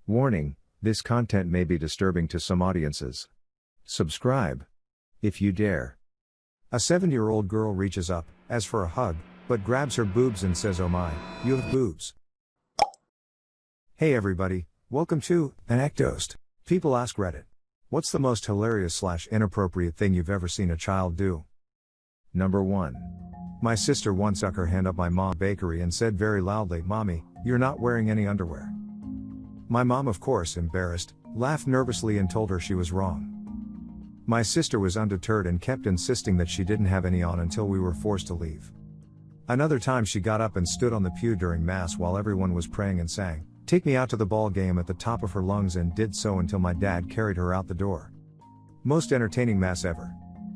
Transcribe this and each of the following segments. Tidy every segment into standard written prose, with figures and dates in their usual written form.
Warning, this content may be disturbing to some audiences. Subscribe. If you dare. A 7-year-old girl reaches up, as for a hug, but grabs her boobs and says, "Oh my, you have boobs." Hey everybody, welcome to ANECDOSED. People ask Reddit. What's the most hilarious/inappropriate thing you've ever seen a child do? Number 1. My sister once stuck her hand up my mom's bakery and said very loudly, "Mommy, you're not wearing any underwear." My mom, of course embarrassed, laughed nervously and told her she was wrong. My sister was undeterred and kept insisting that she didn't have any on until we were forced to leave. Another time she got up and stood on the pew during mass while everyone was praying and sang, "Take me out to the ball game" at the top of her lungs, and did so until my dad carried her out the door. Most entertaining mass ever.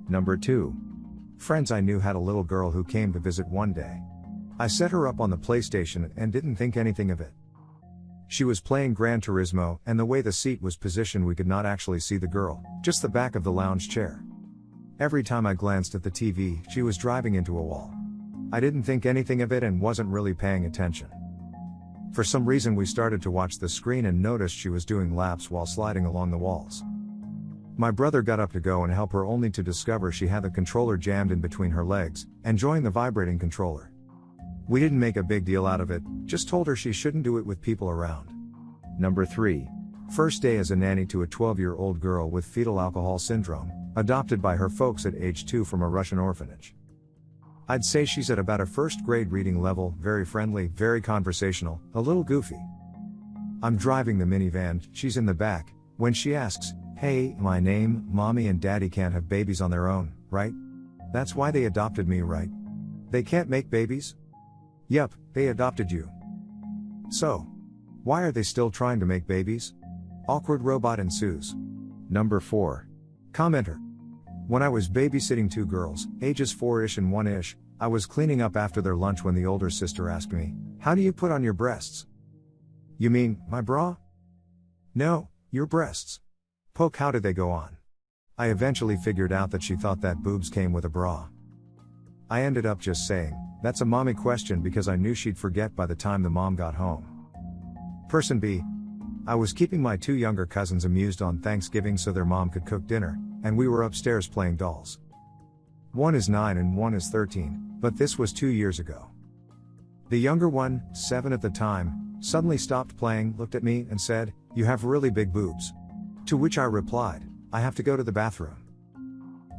Number 2. Friends I knew had a little girl who came to visit one day. I set her up on the PlayStation and didn't think anything of it. She was playing Gran Turismo, and the way the seat was positioned we could not actually see the girl, just the back of the lounge chair. Every time I glanced at the TV, she was driving into a wall. I didn't think anything of it and wasn't really paying attention. For some reason we started to watch the screen and noticed she was doing laps while sliding along the walls. My brother got up to go and help her, only to discover she had the controller jammed in between her legs, enjoying the vibrating controller. We didn't make a big deal out of it, just told her she shouldn't do it with people around. Number 3. First day as a nanny to a 12-year-old girl with fetal alcohol syndrome, adopted by her folks at age 2 from a Russian orphanage. I'd say she's at about a first grade reading level, very friendly, very conversational, a little goofy. I'm driving the minivan, she's in the back, when she asks, "Hey, my name, Mommy and Daddy can't have babies on their own, right? That's why they adopted me, right? They can't make babies? Yup, they adopted you. So, why are they still trying to make babies?" Awkward robot ensues. Number 4. Commenter. When I was babysitting 2 girls, ages 4-ish and 1-ish, I was cleaning up after their lunch when the older sister asked me, "How do you put on your breasts?" "You mean, my bra?" "No, your breasts." Poke, how did they go on? I eventually figured out that she thought that boobs came with a bra. I ended up just saying, "That's a mommy question," because I knew she'd forget by the time the mom got home. Person B. I was keeping my 2 younger cousins amused on Thanksgiving so their mom could cook dinner, and we were upstairs playing dolls. One is 9 and one is 13, but this was 2 years ago. The younger one, 7 at the time, suddenly stopped playing, looked at me, and said, "You have really big boobs." To which I replied, "I have to go to the bathroom."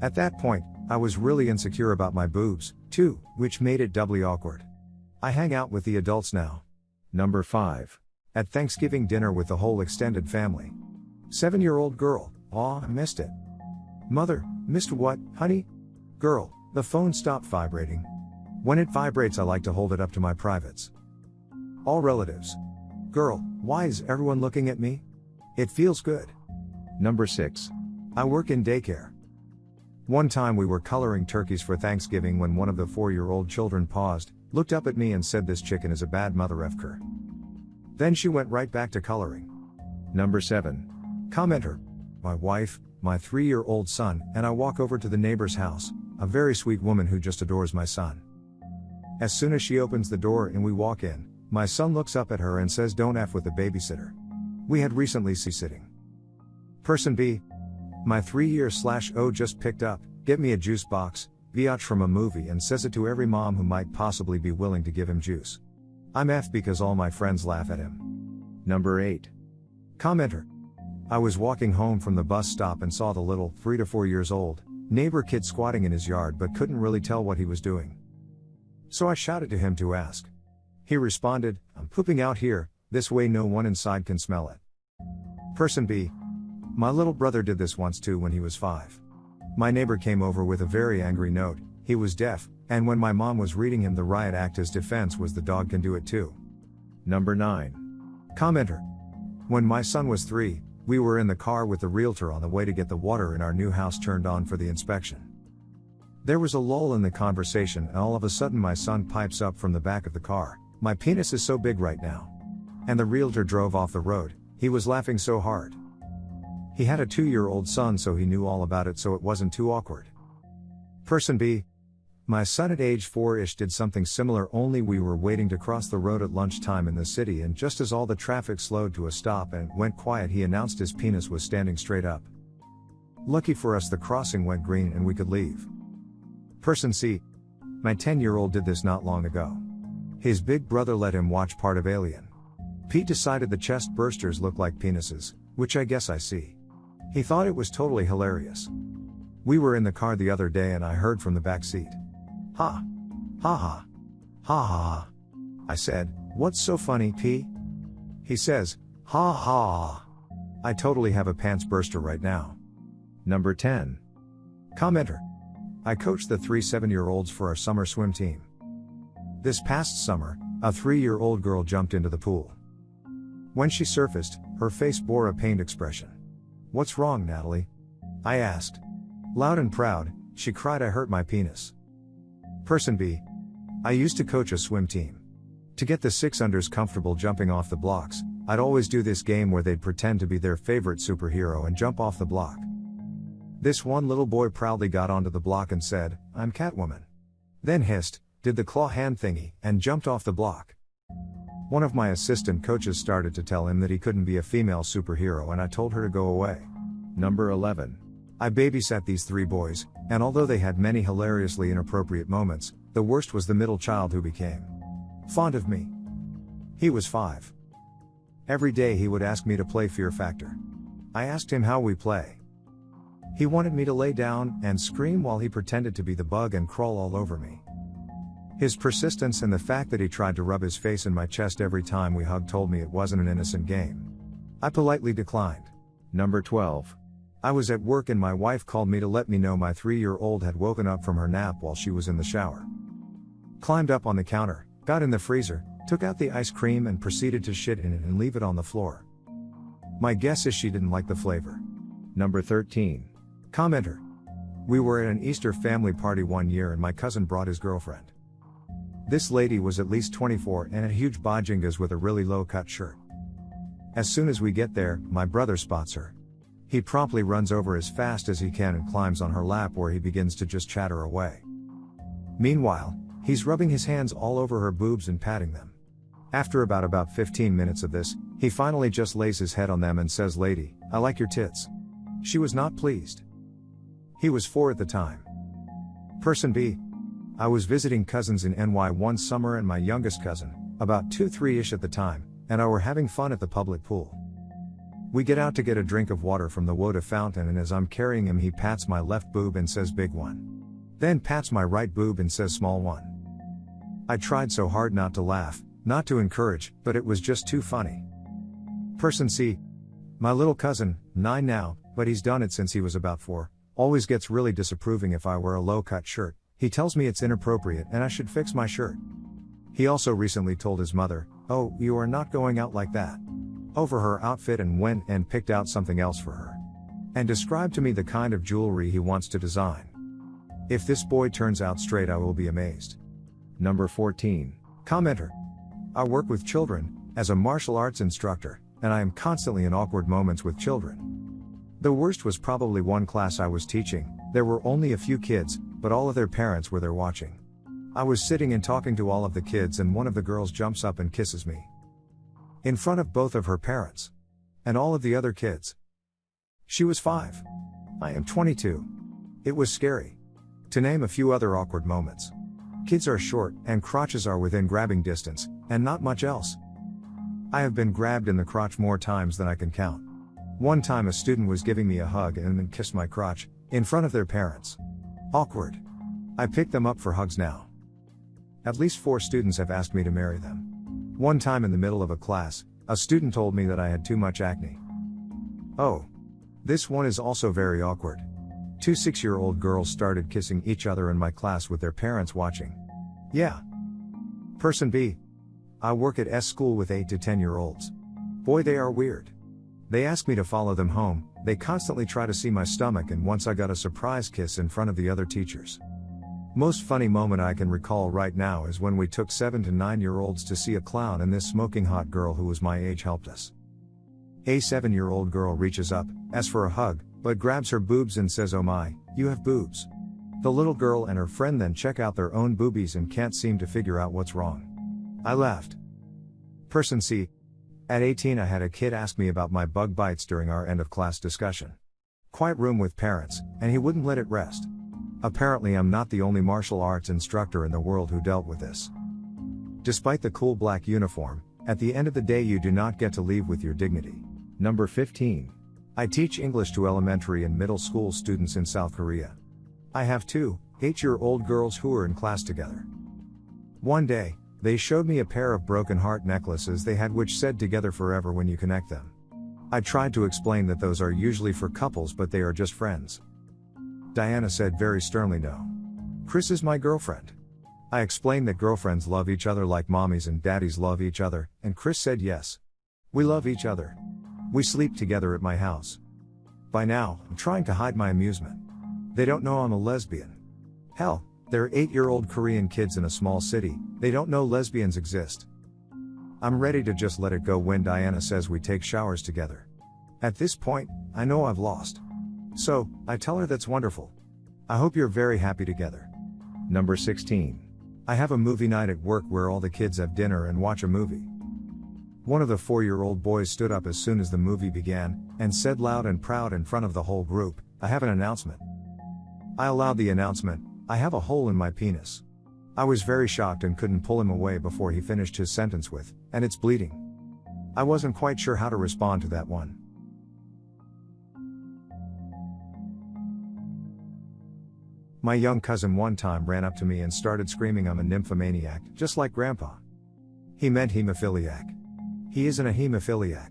At that point, I was really insecure about my boobs, too, which made it doubly awkward. I hang out with the adults now. Number 5. At Thanksgiving dinner with the whole extended family. 7-year-old girl, "Aw, I missed it." Mother, "Missed what, honey?" Girl, "The phone stopped vibrating. When it vibrates I like to hold it up to my privates." All relatives. Girl, "Why is everyone looking at me? It feels good." Number 6. I work in daycare. One time we were coloring turkeys for Thanksgiving when one of the 4-year-old children paused, looked up at me and said, "This chicken is a bad mother effer." Then she went right back to coloring. Number 7. Commenter. My wife, my 3-year-old son, and I walk over to the neighbor's house, a very sweet woman who just adores my son. As soon as she opens the door and we walk in, my son looks up at her and says, "Don't F with the babysitter." We had recently sitting. Person B. My 3-year/0 just picked up, "Get me a juice box," Viach from a movie, and says it to every mom who might possibly be willing to give him juice. I'm F because all my friends laugh at him. Number 8. Commenter. I was walking home from the bus stop and saw the little, 3 to 4 years old, neighbor kid squatting in his yard but couldn't really tell what he was doing. So I shouted to him to ask. He responded, "I'm pooping out here, this way no one inside can smell it." Person B. My little brother did this once too when he was 5. My neighbor came over with a very angry note. He was deaf, and when my mom was reading him the riot act, his defense was, "The dog can do it too." Number 9. Commenter. When my son was 3, we were in the car with the realtor on the way to get the water in our new house turned on for the inspection. There was a lull in the conversation and all of a sudden my son pipes up from the back of the car, "My penis is so big right now." And the realtor drove off the road. He was laughing so hard. He had a 2-year-old son so he knew all about it, so it wasn't too awkward. Person B. My son at age 4-ish did something similar, only we were waiting to cross the road at lunchtime in the city, and just as all the traffic slowed to a stop and it went quiet, he announced his penis was standing straight up. Lucky for us, the crossing went green and we could leave. Person C. My 10-year-old did this not long ago. His big brother let him watch part of Alien. Pete decided the chest bursters look like penises, which I guess I see. He thought it was totally hilarious. We were in the car the other day and I heard from the back seat. Ha. Ha ha. Ha ha ha. I said, "What's so funny, P?" He says, "Ha ha. I totally have a pants burster right now." Number 10. Commenter. I coached the 3 7-year-olds for our summer swim team. This past summer, a 3-year-old girl jumped into the pool. When she surfaced, her face bore a pained expression. "What's wrong, Natalie?" I asked. Loud and proud, she cried, "I hurt my penis." Person B. I used to coach a swim team. To get the 6-unders comfortable jumping off the blocks, I'd always do this game where they'd pretend to be their favorite superhero and jump off the block. This one little boy proudly got onto the block and said, "I'm Catwoman." Then hissed, did the claw hand thingy, and jumped off the block. One of my assistant coaches started to tell him that he couldn't be a female superhero, and I told her to go away. Number 11. I babysat these 3 boys, and although they had many hilariously inappropriate moments, the worst was the middle child who became fond of me. He was 5. Every day he would ask me to play Fear Factor. I asked him how we play. He wanted me to lay down and scream while he pretended to be the bug and crawl all over me. His persistence and the fact that he tried to rub his face in my chest every time we hugged told me it wasn't an innocent game. I politely declined. Number 12. I was at work and my wife called me to let me know my 3-year-old had woken up from her nap while she was in the shower. Climbed up on the counter, got in the freezer, took out the ice cream and proceeded to shit in it and leave it on the floor. My guess is she didn't like the flavor. Number 13. Commenter. We were at an Easter family party one year and my cousin brought his girlfriend. This lady was at least 24 and had huge bojingas with a really low-cut shirt. As soon as we get there, my brother spots her. He promptly runs over as fast as he can and climbs on her lap, where he begins to just chatter away. Meanwhile, he's rubbing his hands all over her boobs and patting them. After about 15 minutes of this, he finally just lays his head on them and says, "Lady, I like your tits." She was not pleased. He was 4 at the time. Person B. I was visiting cousins in NY one summer and my youngest cousin, about 2-3-ish at the time, and I were having fun at the public pool. We get out to get a drink of water from the water fountain, and as I'm carrying him he pats my left boob and says, "Big one." Then pats my right boob and says, "Small one." I tried so hard not to laugh, not to encourage, but it was just too funny. Person C. My little cousin, 9 now, but he's done it since he was about 4, always gets really disapproving if I wear a low-cut shirt. He tells me it's inappropriate and I should fix my shirt. He also recently told his mother, "Oh, you are not going out like that," over her outfit, and went and picked out something else for her. And described to me the kind of jewelry he wants to design. If this boy turns out straight, I will be amazed. Number 14. Commenter. I work with children, as a martial arts instructor, and I am constantly in awkward moments with children. The worst was probably one class I was teaching. There were only a few kids, but all of their parents were there watching. I was sitting and talking to all of the kids, and one of the girls jumps up and kisses me. In front of both of her parents. And all of the other kids. She was 5. I am 22. It was scary. To name a few other awkward moments. Kids are short, and crotches are within grabbing distance, and not much else. I have been grabbed in the crotch more times than I can count. One time a student was giving me a hug and then kissed my crotch, in front of their parents. Awkward. I pick them up for hugs now. At least 4 students have asked me to marry them. One time in the middle of a class, a student told me that I had too much acne. Oh. This one is also very awkward. 2 6-year-old girls started kissing each other in my class with their parents watching. Yeah. Person B. I work at school with 8 to 10-year-olds. Boy, they are weird. They ask me to follow them home, they constantly try to see my stomach, and once I got a surprise kiss in front of the other teachers. Most funny moment I can recall right now is when we took 7 to 9-year-olds to see a clown, and this smoking hot girl who was my age helped us. A 7-year-old girl reaches up, asks for a hug, but grabs her boobs and says, "Oh my, you have boobs." The little girl and her friend then check out their own boobies and can't seem to figure out what's wrong. I laughed. Person C. At 18 I had a kid ask me about my bug bites during our end of class discussion. Quiet room with parents, and he wouldn't let it rest. Apparently I'm not the only martial arts instructor in the world who dealt with this. Despite the cool black uniform, at the end of the day you do not get to leave with your dignity. Number 15. I teach English to elementary and middle school students in South Korea. I have two 8-year-old girls who are in class together. One day, they showed me a pair of broken heart necklaces they had which said "together forever" when you connect them. I tried to explain that those are usually for couples but they are just friends. Diana said very sternly no. Chris is my girlfriend. I explained that girlfriends love each other like mommies and daddies love each other, and Chris said yes. We love each other. We sleep together at my house. By now, I'm trying to hide my amusement. They don't know I'm a lesbian. Hell, they're 8-year-old Korean kids in a small city, they don't know lesbians exist. I'm ready to just let it go when Diana says we take showers together. At this point, I know I've lost. So, I tell her that's wonderful. I hope you're very happy together. Number 16. I have a movie night at work where all the kids have dinner and watch a movie. One of the 4-year-old boys stood up as soon as the movie began, and said loud and proud in front of the whole group, "I have an announcement." I allowed the announcement, "I have a hole in my penis." I was very shocked and couldn't pull him away before he finished his sentence with, "and it's bleeding." I wasn't quite sure how to respond to that one. My young cousin one time ran up to me and started screaming I'm a nymphomaniac, just like Grandpa. He meant hemophiliac. He isn't a hemophiliac.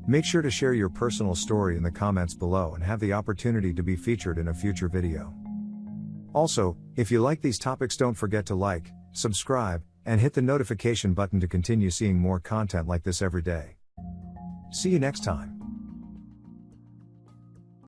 Make sure to share your personal story in the comments below and have the opportunity to be featured in a future video. Also, if you like these topics, don't forget to like, subscribe, and hit the notification button to continue seeing more content like this every day. See you next time.